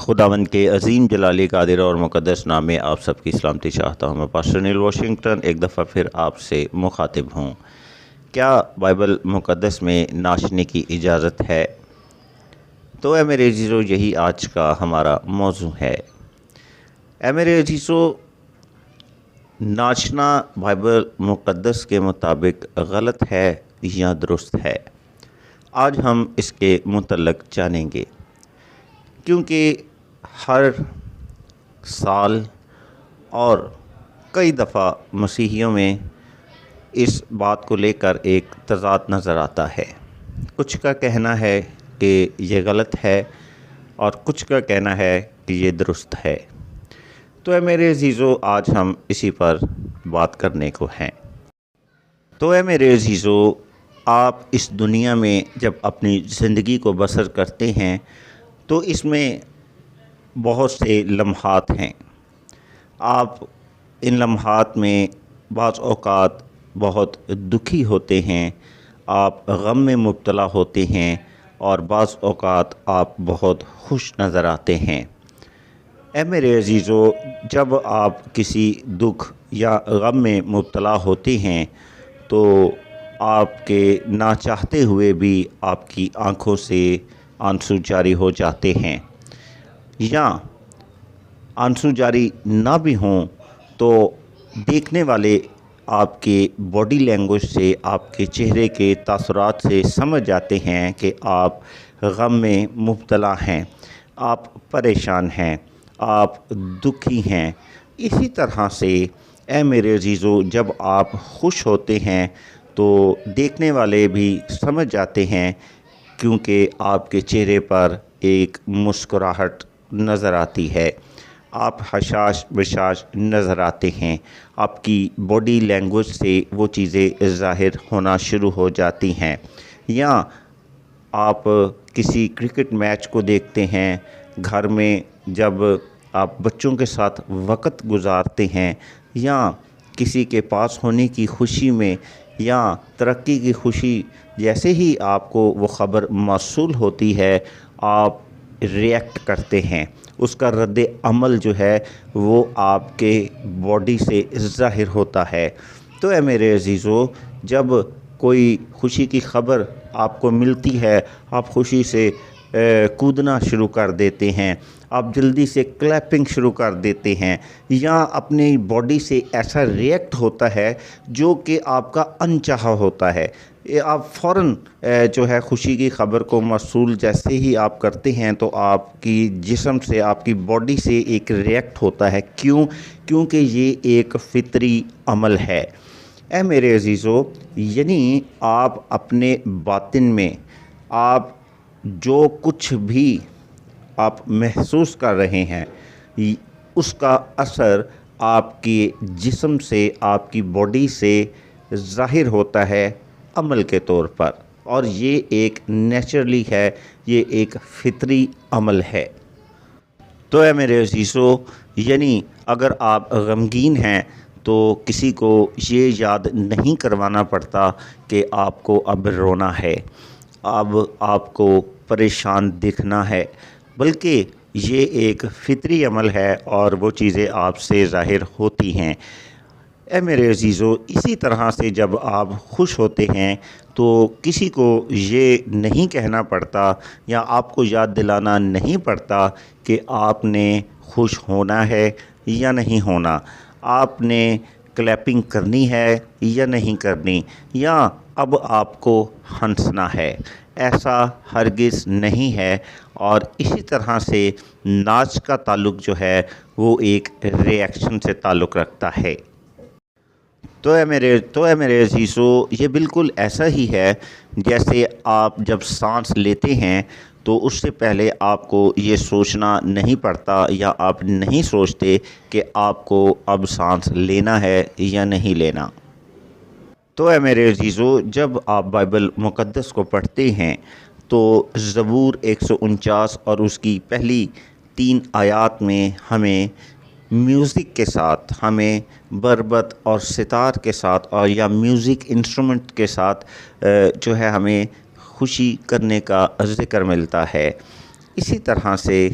خداوند کے عظیم جلالی قادر اور مقدس نام میں آپ سب کی سلامتی چاہتا ہوں۔ میں پاسٹر نیل واشنگٹن ایک دفعہ پھر آپ سے مخاطب ہوں۔ کیا بائبل مقدس میں ناچنے کی اجازت ہے؟ تو اے میرے عزیزو، یہی آج کا ہمارا موضوع ہے۔ اے میرے عزیزو، ناچنا بائبل مقدس کے مطابق غلط ہے یا درست ہے؟ آج ہم اس کے متعلق جانیں گے، کیونکہ ہر سال اور کئی دفعہ مسیحیوں میں اس بات کو لے کر ایک تضاد نظر آتا ہے۔ کچھ کا کہنا ہے کہ یہ غلط ہے اور کچھ کا کہنا ہے کہ یہ درست ہے۔ تو اے میرے عزیزو، آج ہم اسی پر بات کرنے کو ہیں۔ تو اے میرے عزیزو، آپ اس دنیا میں جب اپنی زندگی کو بسر کرتے ہیں تو اس میں بہت سے لمحات ہیں۔ آپ ان لمحات میں بعض اوقات بہت دکھی ہوتے ہیں، آپ غم میں مبتلا ہوتے ہیں، اور بعض اوقات آپ بہت خوش نظر آتے ہیں۔ اے میرے عزیزو، جب آپ کسی دکھ یا غم میں مبتلا ہوتے ہیں تو آپ کے نہ چاہتے ہوئے بھی آپ کی آنکھوں سے آنسو جاری ہو جاتے ہیں، یا آنسو جاری نہ بھی ہوں تو دیکھنے والے آپ کے باڈی لینگویج سے، آپ کے چہرے کے تاثرات سے سمجھ جاتے ہیں کہ آپ غم میں مبتلا ہیں، آپ پریشان ہیں، آپ دکھی ہیں۔ اسی طرح سے اے میرے عزیزو، جب آپ خوش ہوتے ہیں تو دیکھنے والے بھی سمجھ جاتے ہیں، کیونکہ آپ کے چہرے پر ایک مسکراہٹ نظر آتی ہے، آپ حشاش بشاش نظر آتے ہیں، آپ کی باڈی لینگویج سے وہ چیزیں ظاہر ہونا شروع ہو جاتی ہیں۔ یا آپ کسی کرکٹ میچ کو دیکھتے ہیں، گھر میں جب آپ بچوں کے ساتھ وقت گزارتے ہیں، یا کسی کے پاس ہونے کی خوشی میں یا ترقی کی خوشی، جیسے ہی آپ کو وہ خبر موصول ہوتی ہے آپ ریئیکٹ کرتے ہیں، اس کا رد عمل جو ہے وہ آپ کے باڈی سے ظاہر ہوتا ہے۔ تو اے میرے عزیزو، جب کوئی خوشی کی خبر آپ کو ملتی ہے، آپ خوشی سے کودنا شروع کر دیتے ہیں، آپ جلدی سے کلیپنگ شروع کر دیتے ہیں، یا اپنی باڈی سے ایسا ریئیکٹ ہوتا ہے جو کہ آپ کا انچاہا ہوتا ہے۔ آپ فوراً جو ہے خوشی کی خبر کو موصول جیسے ہی آپ کرتے ہیں تو آپ کی جسم سے، آپ کی باڈی سے ایک ریئیکٹ ہوتا ہے۔ کیونکہ یہ ایک فطری عمل ہے۔ اے میرے عزیزو، یعنی آپ اپنے باطن میں آپ جو کچھ بھی آپ محسوس کر رہے ہیں، اس کا اثر آپ کے جسم سے، آپ کی باڈی سے ظاہر ہوتا ہے عمل کے طور پر، اور یہ ایک نیچرلی ہے، یہ ایک فطری عمل ہے۔ تو اے میرے عزیزو، یعنی اگر آپ غمگین ہیں تو کسی کو یہ یاد نہیں کروانا پڑتا کہ آپ کو اب رونا ہے، اب آپ کو پریشان دکھنا ہے، بلکہ یہ ایک فطری عمل ہے اور وہ چیزیں آپ سے ظاہر ہوتی ہیں۔ اے میرے عزیزو، اسی طرح سے جب آپ خوش ہوتے ہیں تو کسی کو یہ نہیں کہنا پڑتا یا آپ کو یاد دلانا نہیں پڑتا کہ آپ نے خوش ہونا ہے یا نہیں ہونا، آپ نے کلیپنگ کرنی ہے یا نہیں کرنی، یا اب آپ کو ہنسنا ہے۔ ایسا ہرگز نہیں ہے۔ اور اسی طرح سے ناچ کا تعلق جو ہے وہ ایک ریئیکشن سے تعلق رکھتا ہے۔ تو اے میرے عزیزو، یہ بالکل ایسا ہی ہے جیسے آپ جب سانس لیتے ہیں تو اس سے پہلے آپ کو یہ سوچنا نہیں پڑتا، یا آپ نہیں سوچتے کہ آپ کو اب سانس لینا ہے یا نہیں لینا۔ تو اے میرے عزیزو، جب آپ بائبل مقدس کو پڑھتے ہیں تو زبور 149 اور اس کی پہلی 3 آیات میں ہمیں میوزک کے ساتھ، ہمیں بربت اور ستار کے ساتھ، اور یا میوزک انسٹرومنٹ کے ساتھ جو ہے ہمیں خوشی کرنے کا ذکر ملتا ہے۔ اسی طرح سے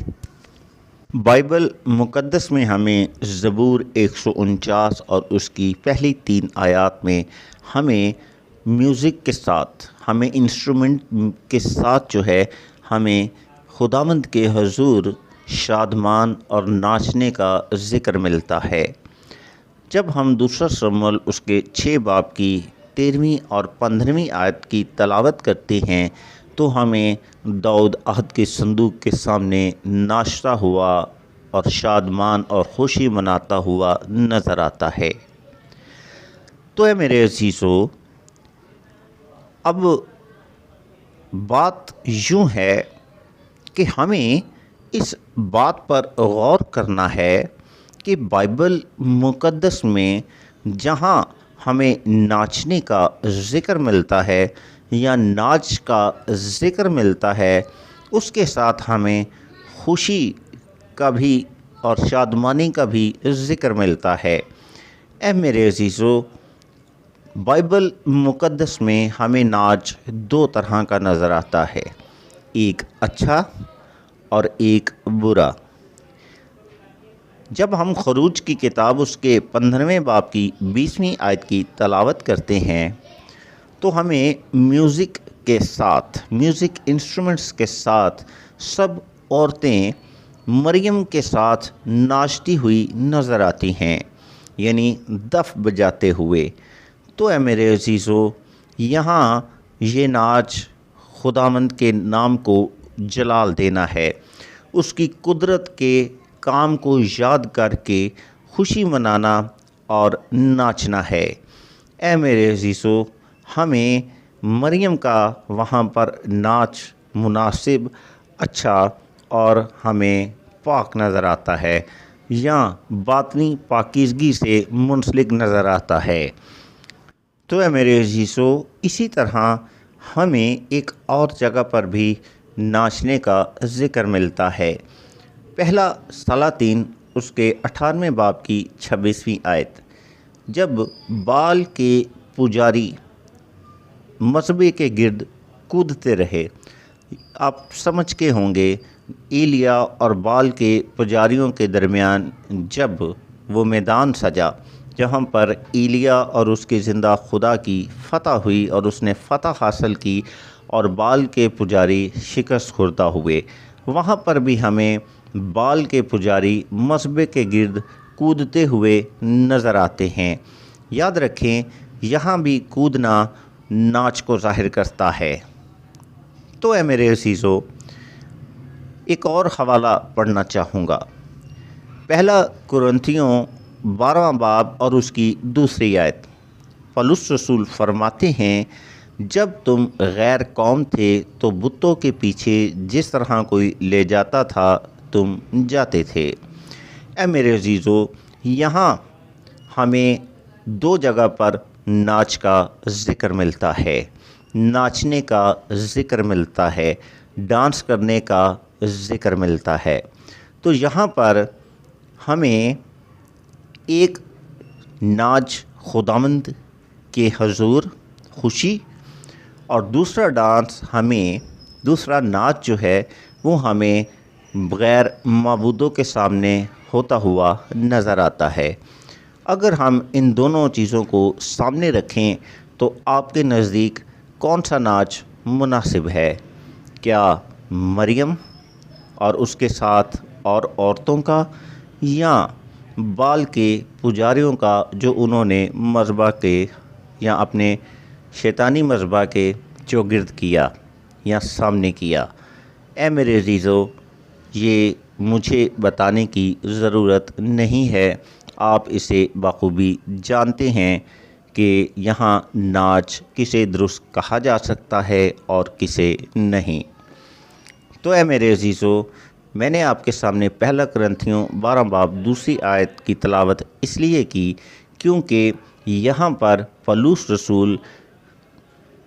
بائبل مقدس میں ہمیں زبور 149 اور اس کی پہلی 3 آیات میں ہمیں میوزک کے ساتھ، ہمیں انسٹرومنٹ کے ساتھ جو ہے ہمیں خداوند کے حضور شادمان اور ناچنے کا ذکر ملتا ہے۔ جب ہم دوسرا شموئیل اس کے 6 باب کی 13ویں اور 15ویں آیت کی تلاوت کرتے ہیں تو ہمیں داؤد عہد کے صندوق کے سامنے ناچتا ہوا اور شادمان اور خوشی مناتا ہوا نظر آتا ہے۔ تو اے میرے عزیزو، اب بات یوں ہے کہ ہمیں اس بات پر غور کرنا ہے کہ بائبل مقدس میں جہاں ہمیں ناچنے کا ذکر ملتا ہے یا ناچ کا ذکر ملتا ہے، اس کے ساتھ ہمیں خوشی کا بھی اور شادمانی کا بھی ذکر ملتا ہے۔ اے میرے عزیزو، بائبل مقدس میں ہمیں ناچ 2 طرح کا نظر آتا ہے، ایک اچھا اور ایک برا۔ جب ہم خروج کی کتاب اس کے 15ویں باب کی 20ویں آیت کی تلاوت کرتے ہیں تو ہمیں میوزک کے ساتھ، میوزک انسٹرومنٹس کے ساتھ سب عورتیں مریم کے ساتھ ناچتی ہوئی نظر آتی ہیں، یعنی دف بجاتے ہوئے۔ تو اے میرے عزیزو، یہاں یہ ناچ خداوند کے نام کو جلال دینا ہے، اس کی قدرت کے کام کو یاد کر کے خوشی منانا اور ناچنا ہے۔ اے میرے عزیزو، ہمیں مریم کا وہاں پر ناچ مناسب، اچھا اور ہمیں پاک نظر آتا ہے یا باطنی پاکیزگی سے منسلک نظر آتا ہے۔ تو اے میرے عزیزو، اسی طرح ہمیں ایک اور جگہ پر بھی ناچنے کا ذکر ملتا ہے۔ پہلا سلاطین اس کے 18ویں باب کی 26ویں آیت، جب بال کے پجاری مذبح کے گرد کودتے رہے۔ آپ سمجھ کے ہوں گے، ایلیا اور بال کے پجاریوں کے درمیان جب وہ میدان سجا جہاں پر ایلیا اور اس کے زندہ خدا کی فتح ہوئی اور اس نے فتح حاصل کی اور بال کے پجاری شکست خوردہ ہوئے، وہاں پر بھی ہمیں بال کے پجاری مذبح کے گرد کودتے ہوئے نظر آتے ہیں۔ یاد رکھیں، یہاں بھی کودنا ناچ کو ظاہر کرتا ہے۔ تو اے میرے عزیزو، ایک اور حوالہ پڑھنا چاہوں گا، پہلا کرنتھیوں 12واں باب اور اس کی 2 آیت۔ پولس رسول فرماتے ہیں، جب تم غیر قوم تھے تو بتوں کے پیچھے جس طرح کوئی لے جاتا تھا تم جاتے تھے۔ اے میرے عزیزو، یہاں ہمیں 2 جگہ پر ناچ کا ذکر ملتا ہے، ناچنے کا ذکر ملتا ہے، ڈانس کرنے کا ذکر ملتا ہے۔ تو یہاں پر ہمیں ایک ناچ خداوند کے حضور خوشی اور دوسرا ڈانس دوسرا ناچ جو ہے وہ ہمیں غیر معبودوں کے سامنے ہوتا ہوا نظر آتا ہے۔ اگر ہم ان دونوں چیزوں کو سامنے رکھیں تو آپ کے نزدیک کون سا ناچ مناسب ہے؟ کیا مریم اور اس کے ساتھ اور عورتوں کا، یا بال کے پجاریوں کا جو انہوں نے مذبح کے یا اپنے شیطانی مذبح کے چوگرد کیا یا سامنے کیا؟ اے میرے عزیزو، یہ مجھے بتانے کی ضرورت نہیں ہے، آپ اسے بخوبی جانتے ہیں کہ یہاں ناچ کسے درست کہا جا سکتا ہے اور کسے نہیں۔ تو اے میرے عزیزو، میں نے آپ کے سامنے پہلا کرنتھیوں 12 باب 2 آیت کی تلاوت اس لیے کی کیونکہ یہاں پر پولس رسول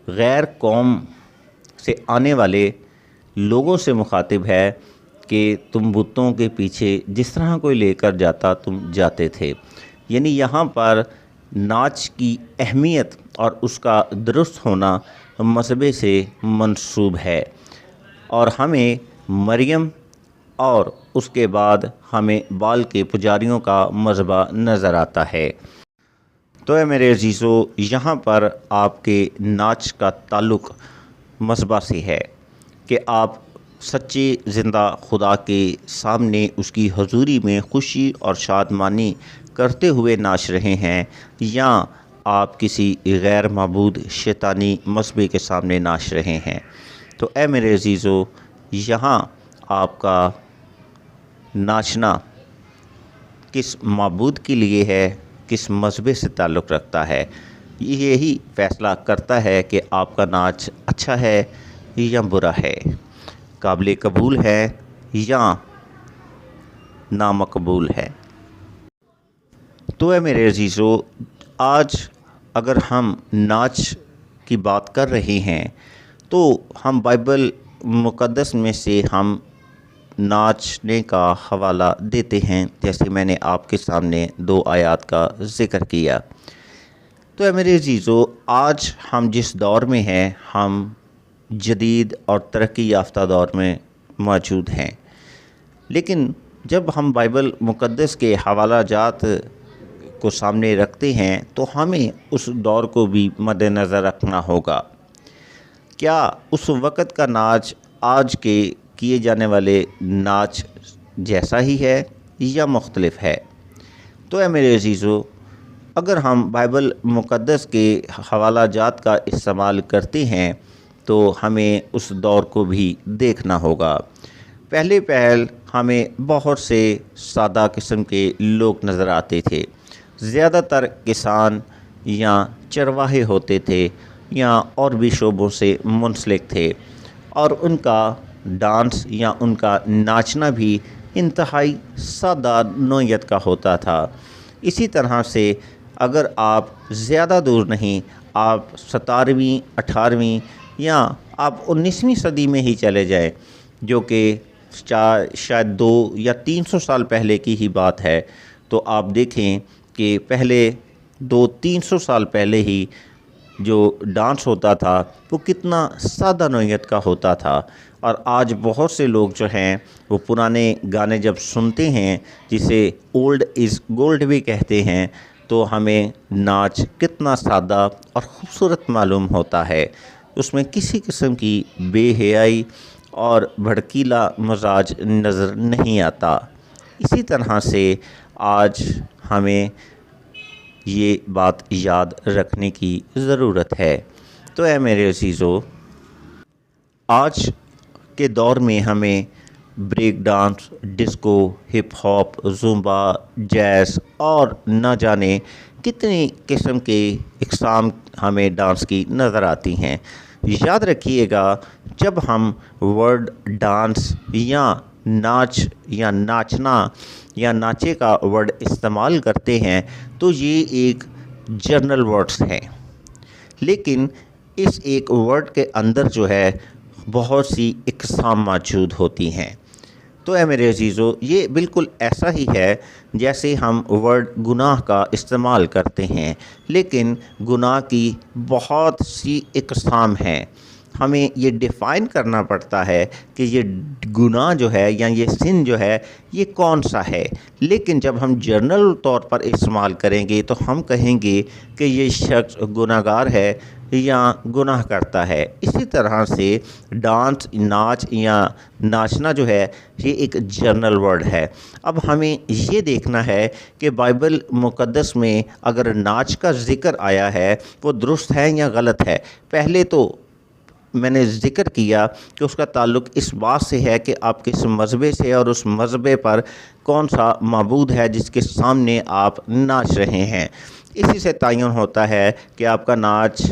غیر قوم سے آنے والے لوگوں سے مخاطب ہے کہ تم بتوں کے پیچھے جس طرح کوئی لے کر جاتا تم جاتے تھے، یعنی یہاں پر ناچ کی اہمیت اور اس کا درست ہونا مذہب سے منسوب ہے، اور ہمیں مریم اور اس کے بعد ہمیں بال کے پجاریوں کا مذبح نظر آتا ہے۔ تو اے میرے عزیزو، یہاں پر آپ کے ناچ کا تعلق مذبح سے ہے کہ آپ سچے زندہ خدا کے سامنے اس کی حضوری میں خوشی اور شادمانی کرتے ہوئے ناچ رہے ہیں، یا آپ کسی غیر معبود شیطانی مذبح کے سامنے ناچ رہے ہیں۔ تو اے میرے عزیزو، یہاں آپ کا ناچنا کس معبود کے لیے ہے، کس مذہب سے تعلق رکھتا ہے، یہی فیصلہ کرتا ہے کہ آپ کا ناچ اچھا ہے یا برا ہے، قابل قبول ہے یا نامقبول ہے۔ تو اے میرے عزیزو، آج اگر ہم ناچ کی بات کر رہے ہیں تو ہم بائبل مقدس میں سے ہم ناچنے کا حوالہ دیتے ہیں، جیسے میں نے آپ کے سامنے 2 آیات کا ذکر کیا۔ تو اے میرے عزیزو، آج ہم جس دور میں ہیں، ہم جدید اور ترقی یافتہ دور میں موجود ہیں، لیکن جب ہم بائبل مقدس کے حوالہ جات کو سامنے رکھتے ہیں تو ہمیں اس دور کو بھی مد نظر رکھنا ہوگا۔ کیا اس وقت کا ناچ آج کے کیے جانے والے ناچ جیسا ہی ہے یا مختلف ہے؟ تو اے میرے عزیزو، اگر ہم بائبل مقدس کے حوالہ جات کا استعمال کرتے ہیں تو ہمیں اس دور کو بھی دیکھنا ہوگا۔ پہلے پہل ہمیں بہت سے سادہ قسم کے لوگ نظر آتے تھے، زیادہ تر کسان یا چرواہے ہوتے تھے یا اور بھی شعبوں سے منسلک تھے، اور ان کا ڈانس یا ان کا ناچنا بھی انتہائی سادہ نوعیت کا ہوتا تھا۔ اسی طرح سے اگر آپ زیادہ دور نہیں، آپ 17ویں 18ویں یا آپ 19ویں صدی میں ہی چلے جائیں، جو کہ شاید 200 یا 300 سال پہلے کی ہی بات ہے، تو آپ دیکھیں کہ پہلے 200-300 سال پہلے ہی جو ڈانس ہوتا تھا وہ کتنا سادہ نوعیت کا ہوتا تھا، اور آج بہت سے لوگ جو ہیں وہ پرانے گانے جب سنتے ہیں، جسے اولڈ از گولڈ بھی کہتے ہیں، تو ہمیں ناچ کتنا سادہ اور خوبصورت معلوم ہوتا ہے۔ اس میں کسی قسم کی بے حیائی اور بھڑکیلا مزاج نظر نہیں آتا۔ اسی طرح سے آج ہمیں یہ بات یاد رکھنے کی ضرورت ہے۔ تو اے میرے عزیزو، آج کے دور میں ہمیں break dance, disco, hip hop, Zumba, jazz اور نہ جانے کتنی قسم کے اقسام ہمیں ڈانس کی نظر آتی ہیں۔ یاد رکھیے گا، جب ہم ورڈ ڈانس یا ناچ یا ناچنا یا ناچے کا ورڈ استعمال کرتے ہیں تو یہ ایک جنرل ورڈز ہیں، لیکن اس ایک ورڈ کے اندر جو ہے بہت سی اقسام موجود ہوتی ہیں۔ تو اے میرے عزیزو، یہ بالکل ایسا ہی ہے جیسے ہم ورڈ گناہ کا استعمال کرتے ہیں، لیکن گناہ کی بہت سی اقسام ہیں۔ ہمیں یہ ڈیفائن کرنا پڑتا ہے کہ یہ گناہ جو ہے یا یہ سن جو ہے یہ کون سا ہے، لیکن جب ہم جنرل طور پر استعمال کریں گے تو ہم کہیں گے کہ یہ شخص گناہ گار ہے یا گناہ کرتا ہے۔ اسی طرح سے ڈانس، ناچ یا ناچنا جو ہے یہ ایک جنرل ورڈ ہے۔ اب ہمیں یہ دیکھنا ہے کہ بائبل مقدس میں اگر ناچ کا ذکر آیا ہے وہ درست ہے یا غلط ہے۔ پہلے تو میں نے ذکر کیا کہ اس کا تعلق اس بات سے ہے کہ آپ کس مذہب سے اور اس مذہب پر کون سا معبود ہے جس کے سامنے آپ ناچ رہے ہیں۔ اسی سے تعین ہوتا ہے کہ آپ کا ناچ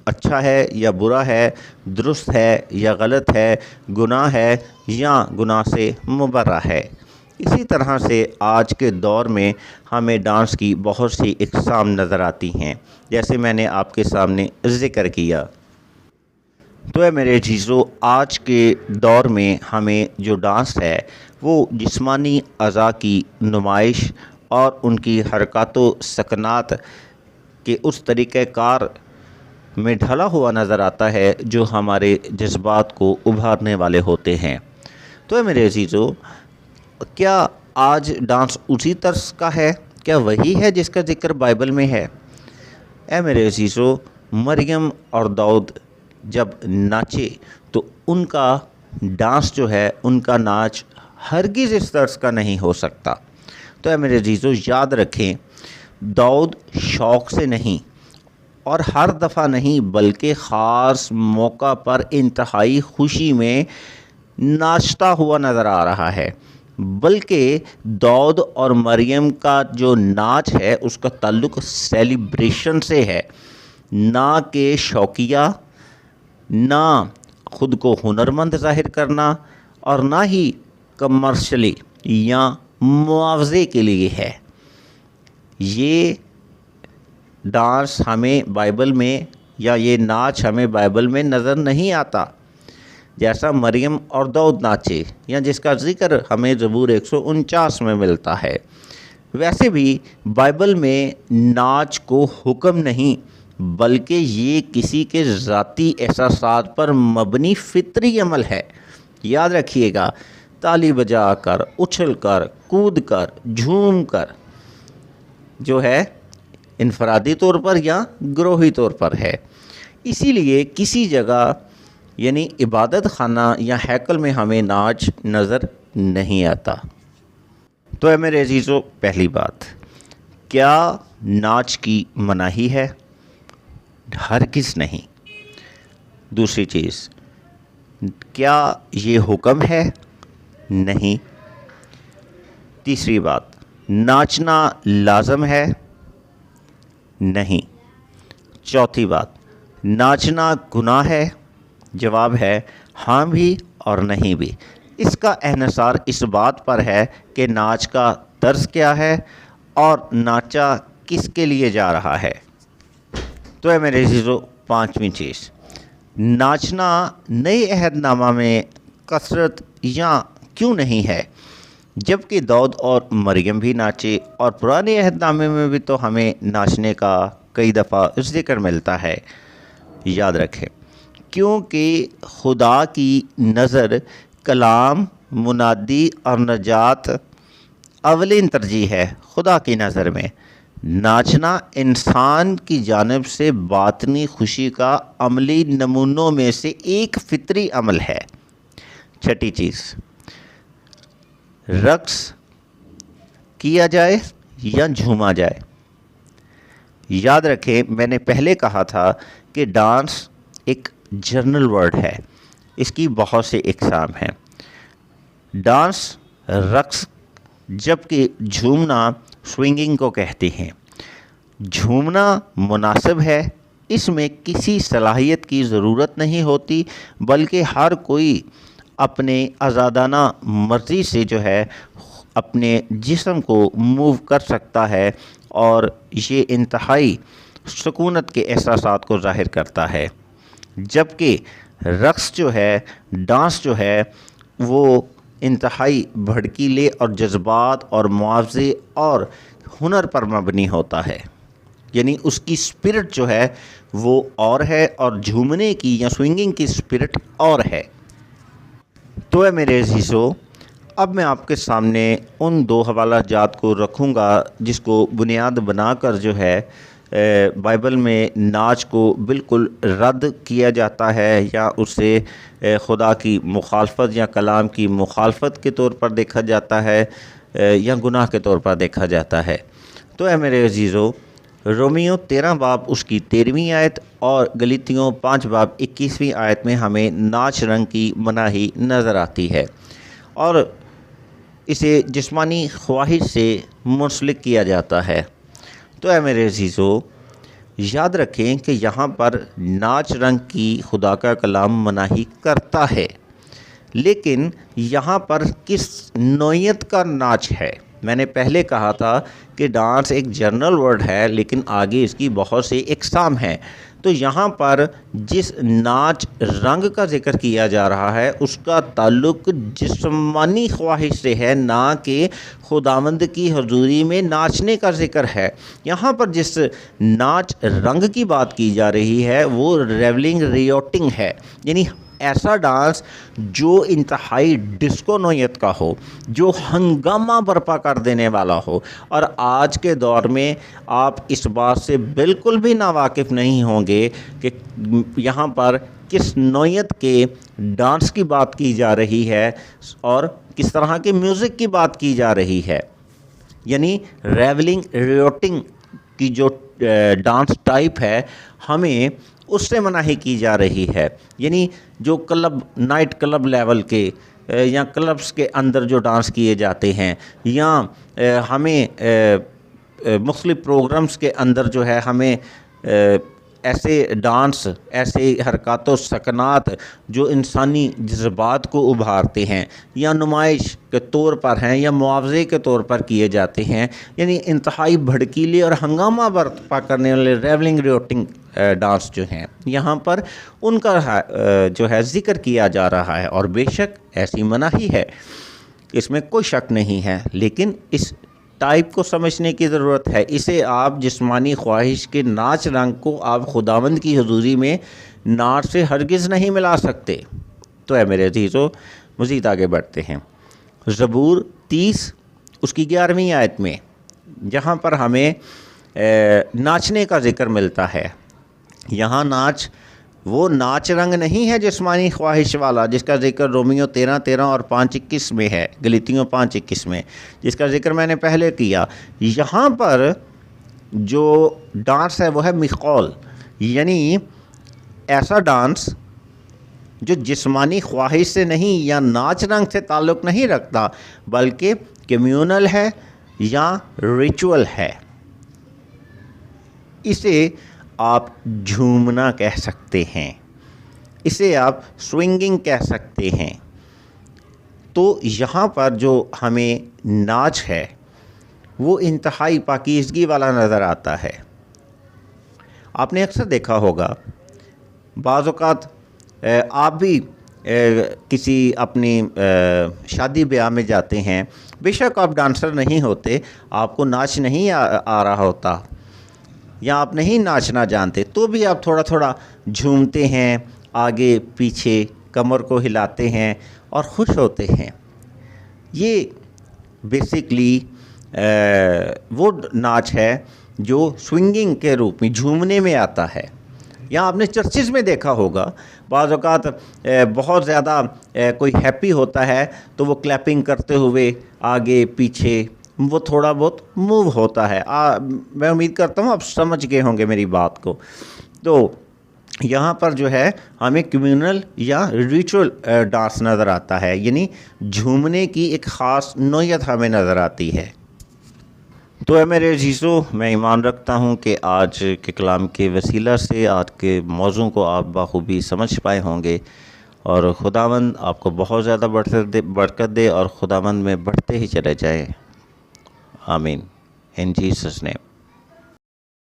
اچھا ہے یا برا ہے، درست ہے یا غلط ہے، گناہ ہے یا گناہ سے مبرہ ہے۔ اسی طرح سے آج کے دور میں ہمیں ڈانس کی بہت سی اقسام نظر آتی ہیں، جیسے میں نے آپ کے سامنے ذکر کیا۔ تو اے میرے عزیزو، آج کے دور میں ہمیں جو ڈانس ہے وہ جسمانی اعضاء کی نمائش اور ان کی حرکات و سکنات کے اس طریقہ کار میں ڈھلا ہوا نظر آتا ہے جو ہمارے جذبات کو ابھارنے والے ہوتے ہیں۔ تو میرے عزیزو، کیا آج ڈانس اسی طرز کا ہے؟ کیا وہی ہے جس کا ذکر بائبل میں ہے؟ اے میرے عزیزو، مریم اور داؤد جب ناچے تو ان کا ڈانس جو ہے، ان کا ناچ ہرگز اس طرز کا نہیں ہو سکتا۔ تو اے میرے عزیزو، یاد رکھیں، داؤد شوق سے نہیں اور ہر دفعہ نہیں بلکہ خاص موقع پر انتہائی خوشی میں ناچتا ہوا نظر آ رہا ہے، بلکہ داؤد اور مریم کا جو ناچ ہے اس کا تعلق سیلیبریشن سے ہے، نہ کہ شوقیہ، نہ خود کو ہنرمند ظاہر کرنا، اور نہ ہی کمرشلی یا معاوضے کے لیے ہے۔ یہ ڈانس ہمیں بائبل میں یا یہ ناچ ہمیں بائبل میں نظر نہیں آتا، جیسا مریم اور داؤد ناچے یا جس کا ذکر ہمیں زبور 149 میں ملتا ہے۔ ویسے بھی بائبل میں ناچ کو حکم نہیں، بلکہ یہ کسی کے ذاتی احساسات پر مبنی فطری عمل ہے۔ یاد رکھیے گا، تالی بجا کر، اچھل کر، کود کر، جھوم کر جو ہے انفرادی طور پر یا گروہی طور پر ہے۔ اسی لیے کسی جگہ یعنی عبادت خانہ یا ہیکل میں ہمیں ناچ نظر نہیں آتا۔ تو اے میرے عزیزو، پہلی بات، کیا ناچ کی مناہی ہے؟ ہرگز نہیں۔ دوسری چیز، کیا یہ حکم ہے؟ نہیں۔ تیسری بات، ناچنا لازم ہے؟ نہیں۔ چوتھی بات، ناچنا گناہ ہے؟ جواب ہے ہاں بھی اور نہیں بھی۔ اس کا انحصار اس بات پر ہے کہ ناچ کا طرز کیا ہے اور ناچا کس کے لیے جا رہا ہے۔ تو اے میرے عزیزو، پانچویں چیز، ناچنا نئے عہد نامہ میں کثرت یا کیوں نہیں ہے، جبکہ داؤد اور مریم بھی ناچے، اور پرانے عہد نامے میں بھی تو ہمیں ناچنے کا کئی دفعہ ذکر ملتا ہے۔ یاد رکھیں، کیونکہ خدا کی نظر کلام، منادی اور نجات اولین ترجیح ہے۔ خدا کی نظر میں ناچنا انسان کی جانب سے باطنی خوشی کا عملی نمونوں میں سے ایک فطری عمل ہے۔ چھٹی چیز، رقص کیا جائے یا جھوما جائے۔ یاد رکھیں، میں نے پہلے کہا تھا کہ ڈانس ایک جنرل ورڈ ہے، اس کی بہت سے اقسام ہیں۔ ڈانس، رقص، جبکہ جھومنا سوئنگنگ کو کہتے ہیں۔ جھومنا مناسب ہے، اس میں کسی صلاحیت کی ضرورت نہیں ہوتی، بلکہ ہر کوئی اپنے آزادانہ مرضی سے جو ہے اپنے جسم کو موو کر سکتا ہے، اور یہ انتہائی سکونت کے احساسات کو ظاہر کرتا ہے۔ جبکہ رقص جو ہے، ڈانس جو ہے، وہ انتہائی بھڑکیلے اور جذبات اور معاوضے اور ہنر پر مبنی ہوتا ہے، یعنی اس کی اسپرٹ جو ہے وہ اور ہے، اور جھومنے کی یا سوئنگنگ کی اسپرٹ اور ہے۔ تو اے میرے عزیزو، اب میں آپ کے سامنے ان دو حوالہ جات کو رکھوں گا جس کو بنیاد بنا کر جو ہے بائبل میں ناچ کو بالکل رد کیا جاتا ہے، یا اسے خدا کی مخالفت یا کلام کی مخالفت کے طور پر دیکھا جاتا ہے، یا گناہ کے طور پر دیکھا جاتا ہے۔ تو اے میرے عزیزو، رومیو 13 باب اس کی 13ویں آیت اور گلاطیوں 5 باب 21ویں آیت میں ہمیں ناچ رنگ کی مناہی نظر آتی ہے، اور اسے جسمانی خواہش سے منسلک کیا جاتا ہے۔ تو اے میرے عزیزو، یاد رکھیں کہ یہاں پر ناچ رنگ کی خدا کا کلام مناہی کرتا ہے، لیکن یہاں پر کس نوعیت کا ناچ ہے؟ میں نے پہلے کہا تھا کہ ڈانس ایک جنرل ورڈ ہے، لیکن آگے اس کی بہت سے اقسام ہیں۔ تو یہاں پر جس ناچ رنگ کا ذکر کیا جا رہا ہے اس کا تعلق جسمانی خواہش سے ہے، نہ کہ خداوند کی حضوری میں ناچنے کا ذکر ہے۔ یہاں پر جس ناچ رنگ کی بات کی جا رہی ہے وہ ریولنگ ریوٹنگ ہے، یعنی ایسا ڈانس جو انتہائی ڈسکو نوعیت کا ہو، جو ہنگامہ برپا کر دینے والا ہو. اور آج کے دور میں آپ اس بات سے بالکل بھی ناواقف نہیں ہوں گے کہ یہاں پر کس نوعیت کے ڈانس کی بات کی جا رہی ہے اور کس طرح کے میوزک کی بات کی جا رہی ہے. یعنی ریولنگ ریوٹنگ کی جو ڈانس ٹائپ ہے، ہمیں اس سے مناہی کی جا رہی ہے. یعنی جو نائٹ کلب لیول کے یا کلبس کے اندر جو ڈانس کیے جاتے ہیں، یا ہمیں مختلف پروگرامز کے اندر جو ہے ہمیں ایسے ڈانس، ایسے حرکات و سکنات جو انسانی جذبات کو ابھارتے ہیں یا نمائش کے طور پر ہیں یا معاوضے کے طور پر کیے جاتے ہیں، یعنی انتہائی بھڑکیلے اور ہنگامہ برپا کرنے والے ریولنگ ریوٹنگ ڈانس جو ہیں، یہاں پر ان کا جو ہے ذکر کیا جا رہا ہے. اور بے شک ایسی مناہی ہے، اس میں کوئی شک نہیں ہے، لیکن اس ٹائپ کو سمجھنے کی ضرورت ہے. اسے آپ جسمانی خواہش کے ناچ رنگ کو آپ خداوند کی حضوری میں ناچ سے ہرگز نہیں ملا سکتے. تو اے میرے عزیزو، مزید آگے بڑھتے ہیں. زبور 30 اس کی 11ویں آیت میں جہاں پر ہمیں ناچنے کا ذکر ملتا ہے، یہاں ناچ وہ ناچ رنگ نہیں ہے جسمانی خواہش والا جس کا ذکر رومیو 13 اور 5:21 میں ہے، گلاطیوں 5:21 میں، جس کا ذکر میں نے پہلے کیا. یہاں پر جو ڈانس ہے وہ ہے مخول، یعنی ایسا ڈانس جو جسمانی خواہش سے نہیں یا ناچ رنگ سے تعلق نہیں رکھتا، بلکہ کمیونل ہے یا ریچول ہے. اسے آپ جھومنا کہہ سکتے ہیں، اسے آپ سوئنگنگ کہہ سکتے ہیں. تو یہاں پر جو ہمیں ناچ ہے وہ انتہائی پاکیزگی والا نظر آتا ہے. آپ نے اکثر دیکھا ہوگا، بعض اوقات آپ بھی کسی اپنی شادی بیاہ میں جاتے ہیں، بے شک آپ ڈانسر نہیں ہوتے، آپ کو ناچ نہیں آ رہا ہوتا یا آپ نہیں ناچنا جانتے، تو بھی آپ تھوڑا تھوڑا جھومتے ہیں، آگے پیچھے کمر کو ہلاتے ہیں اور خوش ہوتے ہیں. یہ بیسکلی وہ ناچ ہے جو سوئنگنگ کے روپ میں جھومنے میں آتا ہے. یا آپ نے چرچز میں دیکھا ہوگا، بعض اوقات بہت زیادہ کوئی ہیپی ہوتا ہے تو وہ کلیپنگ کرتے ہوئے آگے پیچھے وہ تھوڑا بہت موو ہوتا ہے. میں امید کرتا ہوں آپ سمجھ گئے ہوں گے میری بات کو. تو یہاں پر جو ہے ہمیں کمیونل یا ریچول ڈانس نظر آتا ہے، یعنی جھومنے کی ایک خاص نوعیت ہمیں نظر آتی ہے. تو اے میرے عزیزو، میں ایمان رکھتا ہوں کہ آج کے کلام کے وسیلہ سے آج کے موضوع کو آپ بخوبی سمجھ پائے ہوں گے، اور خداوند آپ کو بہت زیادہ برکت دے اور خداوند میں بڑھتے ہی چلے جائے. آمین. ان جیسس نیم.